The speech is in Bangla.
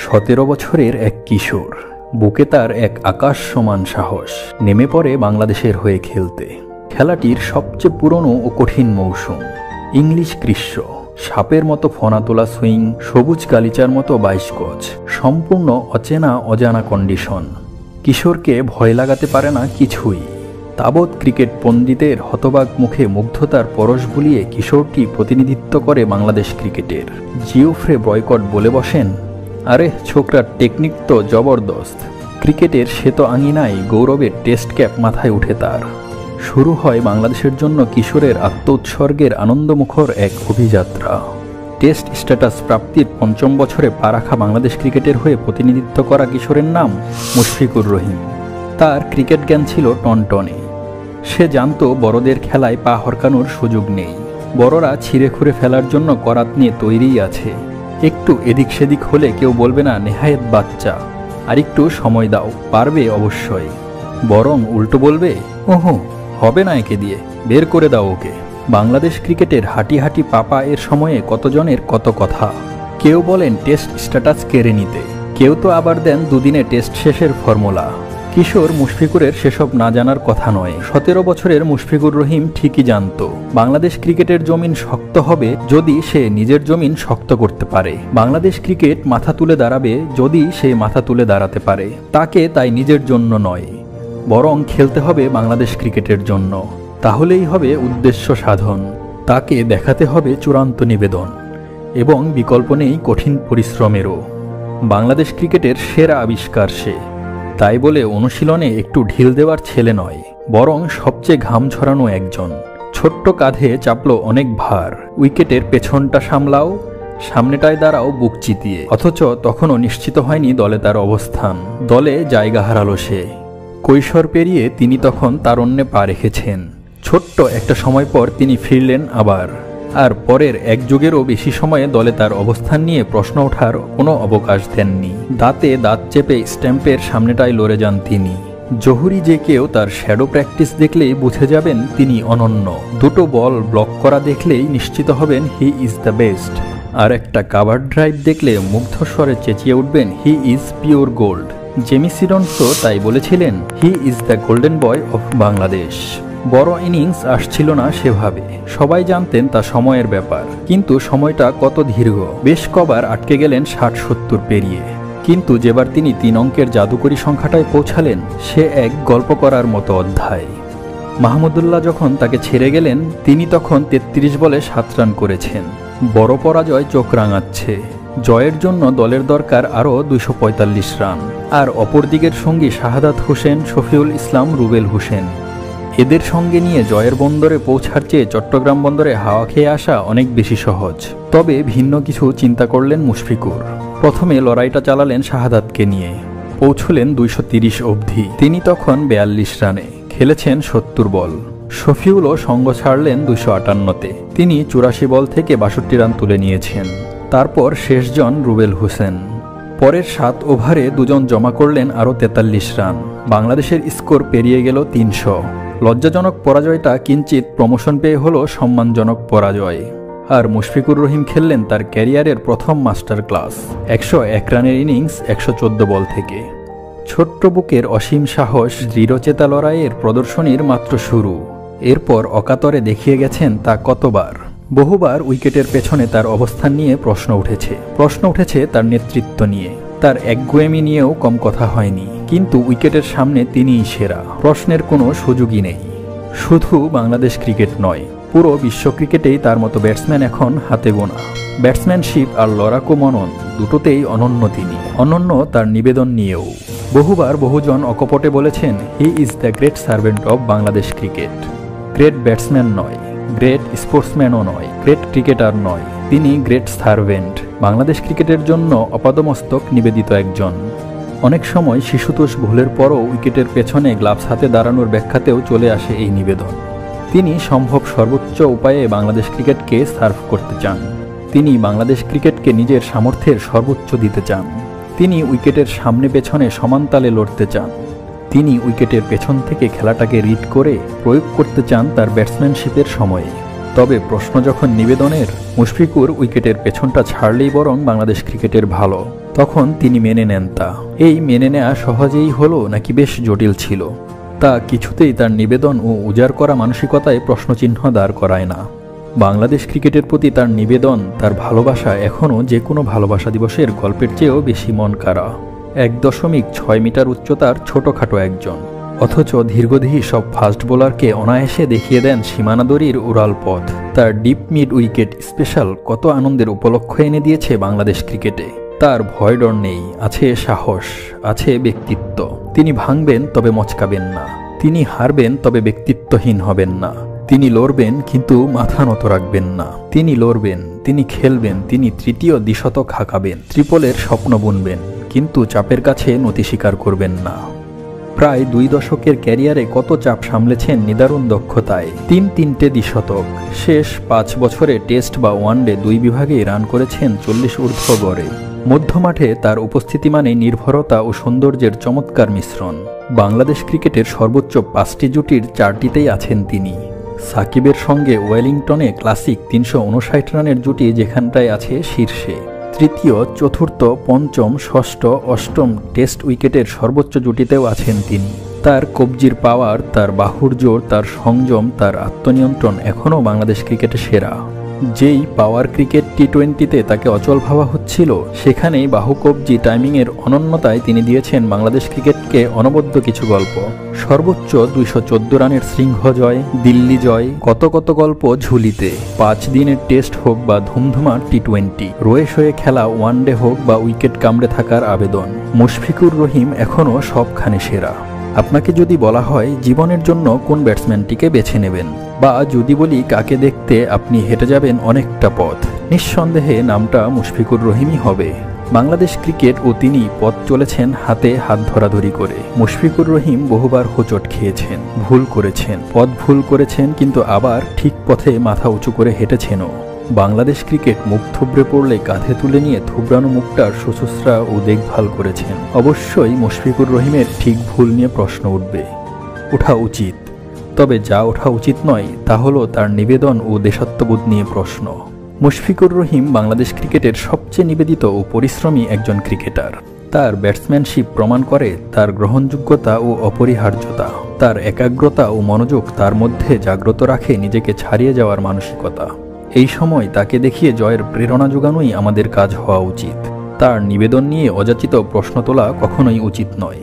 17 বছরের এক কিশোর, বুকে তার এক আকাশ সমান সাহস, নেমে পড়ে বাংলাদেশের হয়ে খেলতে। খেলাটির সবচেয়ে পুরনো ও কঠিন মৌসুম। ইংলিশ গ্রীষ্ম, সাপের মতো ফনা তোলা সুইং, সবুজ গালিচার মতো 22 গজ, সম্পূর্ণ অচেনা অজানা কন্ডিশন। কিশোরকে ভয় লাগাতে পারে না কিছুই। তাবৎ ক্রিকেট পণ্ডিতের হতবাক মুখে মুগ্ধতার পরশ বুলিয়ে কিশোরটি প্রতিনিধিত্ব করে বাংলাদেশ ক্রিকেটের। জিওফ্রে বয়কট বলে বসেন, আরে ছোকরার টেকনিক তো জবরদস্ত। ক্রিকেটের শ্বেত আঙিনায় গৌরবের টেস্ট ক্যাপ মাথায় উঠে তার। শুরু হয় বাংলাদেশের জন্য কিশোরের আত্মোৎসর্গের আনন্দমুখর এক অভিযাত্রা। টেস্ট স্ট্যাটাস প্রাপ্তির 5ম বছরে পা রাখা বাংলাদেশ ক্রিকেটের হয়ে প্রতিনিধিত্ব করা কিশোরের নাম মুশফিকুর রহিম। তার ক্রিকেট জ্ঞান ছিল টনটনে। সে জানত বড়দের খেলায় পা হরকানোর সুযোগ নেই। বড়রা ছিঁড়ে খুঁড়ে ফেলার জন্য করাত নিয়ে তৈরিই আছে। একটু এদিক সেদিক হলে কেউ বলবে না নেহায়েত বাচ্চা, আর একটু সময় দাও, পারবে অবশ্যই। বরং উল্টো বলবে, ওহো হবে না একে দিয়ে, বের করে দাও ওকে। বাংলাদেশ ক্রিকেটের হাঁটি হাঁটি পাপা এর সময়ে কতজনের কত কথা। কেউ বলেন টেস্ট স্ট্যাটাস কেড়ে নিতে, কেউ তো আবার দেন দুদিনে টেস্ট শেষের ফর্মুলা। কিশোর মুশফিকুরের সেসব না জানার কথা নয়। 17 বছরের মুশফিকুর রহিম ঠিকই জানত বাংলাদেশ ক্রিকেটের জমিন শক্ত হবে যদি সে নিজের জমিন শক্ত করতে পারে। বাংলাদেশ ক্রিকেট মাথা তুলে দাঁড়াবে যদি সে মাথা তুলে দাঁড়াতে পারে। তাকে তাই নিজের জন্য নয়, বরং খেলতে হবে বাংলাদেশ ক্রিকেটের জন্য। তাহলেই হবে উদ্দেশ্য সাধন। তাকে দেখাতে হবে চূড়ান্ত নিবেদন, এবং বিকল্প নেই কঠিন পরিশ্রমেরও। বাংলাদেশ ক্রিকেটের সেরা আবিষ্কার সে। তাই বলে অনুশীলনে একটু ঢিল দেওয়ার ছেলে নয়, বরং সবচেয়ে ঘাম ঝরানো একজন। ছোট্ট কাঁধে চাপলো অনেক ভার। উইকেটের পেছনটা সামলাও, সামনেটায় দাঁড়াও বুক চিতিয়ে। অথচ তখনও নিশ্চিত হয়নি দলে তার অবস্থান। দলে জায়গা হারালো সে। কৈশোর পেরিয়ে তিনি তখন তারুণ্যে পা রেখেছেন। ছোট্ট একটা সময় পর তিনি ফিরলেন আবার। আর পরের এক যুগেরও বেশি সময়ে দলে তার অবস্থান নিয়ে প্রশ্ন ওঠার কোনো অবকাশ দেননি। দাঁতে দাঁত চেপে স্ট্যাম্পের সামনেটায় লড়ে যান তিনি। জহুরি যে কেউ তার শ্যাডো প্র্যাকটিস দেখলেই বুঝে যাবেন তিনি অনন্য। দুটো বল ব্লক করা দেখলেই নিশ্চিত হবেন হি ইজ দ্য বেস্ট। আর একটা কাভার ড্রাইভ দেখলে মুগ্ধ স্বরে চেঁচিয়ে উঠবেন he is pure gold. Jamie সিডন্সও তাই বলেছিলেন, he is the golden boy of Bangladesh. বড় ইনিংস আসছিল না সেভাবে। সবাই জানতেন তা সময়ের ব্যাপার, কিন্তু সময়টা কত দীর্ঘ। বেশ কবার আটকে গেলেন 60-70 পেরিয়ে। কিন্তু যেবার তিনি 3 অঙ্কের জাদুকরী সংখ্যাটায় পৌঁছালেন, সে এক গল্প করার মতো অধ্যায়। মাহমুদুল্লাহ যখন তাকে ছেড়ে গেলেন, তিনি তখন 33 বলে 7 রান করেছেন। বড় পরাজয় চোখ রাঙাচ্ছে। জয়ের জন্য দলের দরকার আরও 245 রান। আর অপরদিকের সঙ্গী শাহাদাত হোসেন, শফিউল ইসলাম, রুবেল হোসেন। এদের সঙ্গে নিয়ে জয়ের বন্দরে পৌঁছার চেয়ে চট্টগ্রাম বন্দরে হাওয়া খেয়ে আসা অনেক বেশি সহজ। তবে ভিন্ন কিছু চিন্তা করলেন মুশফিকুর। প্রথমে লড়াইটা চালালেন শাহাদাতকে নিয়ে। পৌঁছলেন 230 অবধি। তিনি তখন 42 রানে খেলেছেন 70 বল। শফিউলও সঙ্গ ছাড়লেন 258-তে। তিনি 84 বল থেকে 62 রান তুলে নিয়েছেন। তারপর শেষজন রুবেল হোসেন। পরের 7 ওভারে দুজন জমা করলেন আরও 43 রান। বাংলাদেশের স্কোর পেরিয়ে গেল 300। লজ্জাজনক পরাজয়টা কিঞ্চিত প্রমোশন পেয়ে হলো সম্মানজনক পরাজয়। আর মুশফিকুর রহিম খেললেন তার ক্যারিয়ারের প্রথম মাস্টার ক্লাস। 101 রানের ইনিংস 114 বল থেকে। ছোট্ট বুকের অসীম সাহস, দৃঢ়চেতা লড়াইয়ের প্রদর্শনীর মাত্র শুরু। এরপর অকাতরে দেখিয়ে গেছেন তা কতবার। বহুবার উইকেটের পেছনে তার অবস্থান নিয়ে প্রশ্ন উঠেছে তার নেতৃত্ব নিয়ে। তার একগুয়েমি নিয়েও কম কথা হয়নি। কিন্তু উইকেটের সামনে তিনিই সেরা, প্রশ্নের কোনো সুযোগই নেই। শুধু বাংলাদেশ ক্রিকেট নয়, পুরো বিশ্ব ক্রিকেটেই তার মতো ব্যাটসম্যান এখন হাতে গোনা। ব্যাটসম্যানশিপ আর লড়াকু মনন দুটোতেই অনন্য তিনি। অনন্য তার নিবেদন নিয়েও। বহুবার বহুজন অকপটে বলেছেন, হি is the great servant of Bangladesh cricket. Great batsman নয়, গ্রেট স্পোর্টসম্যানও নয়, গ্রেট ক্রিকেটার নয়, তিনি গ্রেট সার্ভেন্ট। বাংলাদেশ ক্রিকেটের জন্য অপাদমস্তক নিবেদিত একজন। অনেক সময় শিশুতোষ ভুলের পরও উইকেটের পেছনে গ্লাভস হাতে দাঁড়ানোর ব্যাখ্যাতেও চলে আসে এই নিবেদন। তিনি সম্ভব সর্বোচ্চ উপায়ে বাংলাদেশ ক্রিকেটকে সার্ভ করতে চান। তিনি বাংলাদেশ ক্রিকেটকে নিজের সামর্থ্যের সর্বোচ্চ দিতে চান। তিনি উইকেটের সামনে পেছনে সমান তালে লড়তে চান। তিনি উইকেটের পেছন থেকে খেলাটাকে রিড করে প্রয়োগ করতে চান তার ব্যাটসম্যানশিপের সময়ে। তবে প্রশ্ন যখন নিবেদনের, মুশফিকুর উইকেটের পেছনটা ছাড়লেই বরং বাংলাদেশ ক্রিকেটের ভালো, তখন তিনি মেনে নেন তা। এই মেনে নেওয়া সহজেই হলো নাকি বেশ জটিল ছিল, তা কিছুতেই তার নিবেদন ও উজাড় করা মানসিকতায় প্রশ্নচিহ্ন দাঁড় করায় না। বাংলাদেশ ক্রিকেটের প্রতি তার নিবেদন, তার ভালোবাসা এখনও যে কোনো ভালোবাসা দিবসের গল্পের চেয়েও বেশি মন কাড়া। 1.6 মিটার উচ্চতার ছোটখাটো একজন, অথচ দীর্ঘদেহী সব ফাস্ট বোলারকে অনায়াসে দেখিয়ে দেন সীমানাদড়ির উড়াল পথ। তার ডিপ মিড উইকেট স্পেশাল কত আনন্দের উপলক্ষ এনে দিয়েছে বাংলাদেশ ক্রিকেটে। তার ভয় ডর নেই, আছে সাহস, আছে ব্যক্তিত্ব। তিনি ভাঙবেন তবে মচকাবেন না, তিনি হারবেন তবে ব্যক্তিত্বহীন হবেন না। তিনি লড়বেন কিন্তু মাথা নত রাখবেন না। তিনি লড়বেন, তিনি খেলবেন, তিনি তৃতীয় দ্বিশতক হাঁকাবেন, ত্রিপলের স্বপ্ন বুনবেন, কিন্তু চাপের কাছে নতি স্বীকার করবেন না। প্রায় 2 দশকের ক্যারিয়ারে কত চাপ সামলেছেন নিদারুণ দক্ষতায়। 3 দ্বিশতক, শেষ 5 বছরে টেস্ট বা ওয়ানডে 2 বিভাগেই রান করেছেন 40 ঊর্ধ্ব গড়ে। মধ্যমাঠে তার উপস্থিতি মানে নির্ভরতা ও সৌন্দর্যের চমৎকার মিশ্রণ। বাংলাদেশ ক্রিকেটের সর্বোচ্চ 5টি জুটির 4টিতেই আছেন তিনি। সাকিবের সঙ্গে ওয়েলিংটনে ক্লাসিক 359 রানের জুটি যেখানটায় আছে শীর্ষে। তৃতীয়, চতুর্থ, পঞ্চম, ষষ্ঠ, অষ্টম টেস্ট উইকেটের সর্বোচ্চ জুটিতেও আছেন তিনি। তার কবজির পাওয়ার, তার বাহুর জোর, তার সংযম, তার আত্মনিয়ন্ত্রণ এখনও বাংলাদেশ ক্রিকেটে সেরা। যেই পাওয়ার ক্রিকেট টি20তে তাকে অচল ভাবা হচ্ছিল, সেখানেই বাহু কবজি টাইমিংয়ের অনন্যতায় তিনি দিয়েছেন বাংলাদেশ ক্রিকেটকে অনবদ্য কিছু গল্প। সর্বোচ্চ 214 রানের শৃঙ্খ জয়, দিল্লি জয়, কত কত গল্প ঝুলিতে। 5 দিনের টেস্ট হোক বা ধুমধুমা টি20, রয়ে শয়ে খেলা ওয়ানডে হোক বা উইকেট কামড়ে থাকার আবেদন, মুশফিকুর রহিম এখনও সবখানে সেরা। আপনাকে যদি বলা হয় জীবনের জন্য কোন ব্যাটসম্যানটিকে বেছে নেবেন, বা যদি বলি কাকে দেখতে আপনি হেঁটে যাবেন অনেকটা পথ, নিঃসন্দেহে নামটা মুশফিকুর রহিমই হবে। বাংলাদেশ ক্রিকেট ও তিনি পথ চলেছেন হাতে হাত ধরাধরি করে। মুশফিকুর রহিম বহুবার হোঁচট খেয়েছেন, ভুল করেছেন, পথ ভুল করেছেন, কিন্তু আবার ঠিক পথে মাথা উঁচু করে হেঁটেছেনও। বাংলাদেশ ক্রিকেট মুখ থুবড়ে পড়লে কাঁধে তুলে নিয়ে থুবড়ানো মুখটার শুশ্রূষা ও দেখভাল করেছেন। অবশ্যই মুশফিকুর রহিমের ঠিক ভুল নিয়ে প্রশ্ন উঠবে, ওঠা উচিত। তবে যা ওঠা উচিত নয় তা হলো তার নিবেদন ও দেশাত্মবোধ নিয়ে প্রশ্ন। মুশফিকুর রহিম বাংলাদেশ ক্রিকেটের সবচেয়ে নিবেদিত ও পরিশ্রমী একজন ক্রিকেটার। তার ব্যাটসম্যানশিপ প্রমাণ করে তার গ্রহণযোগ্যতা ও অপরিহার্যতা। তার একাগ্রতা ও মনোযোগ তার মধ্যে জাগ্রত রাখে নিজেকে ছাড়িয়ে যাওয়ার মানসিকতা। এই সময় তাকে দেখিয়ে জয়ের প্রেরণা যোগানোই আমাদের কাজ হওয়া উচিত। তার নিবেদন নিয়ে অযাচিত প্রশ্ন তোলা কখনোই উচিত নয়।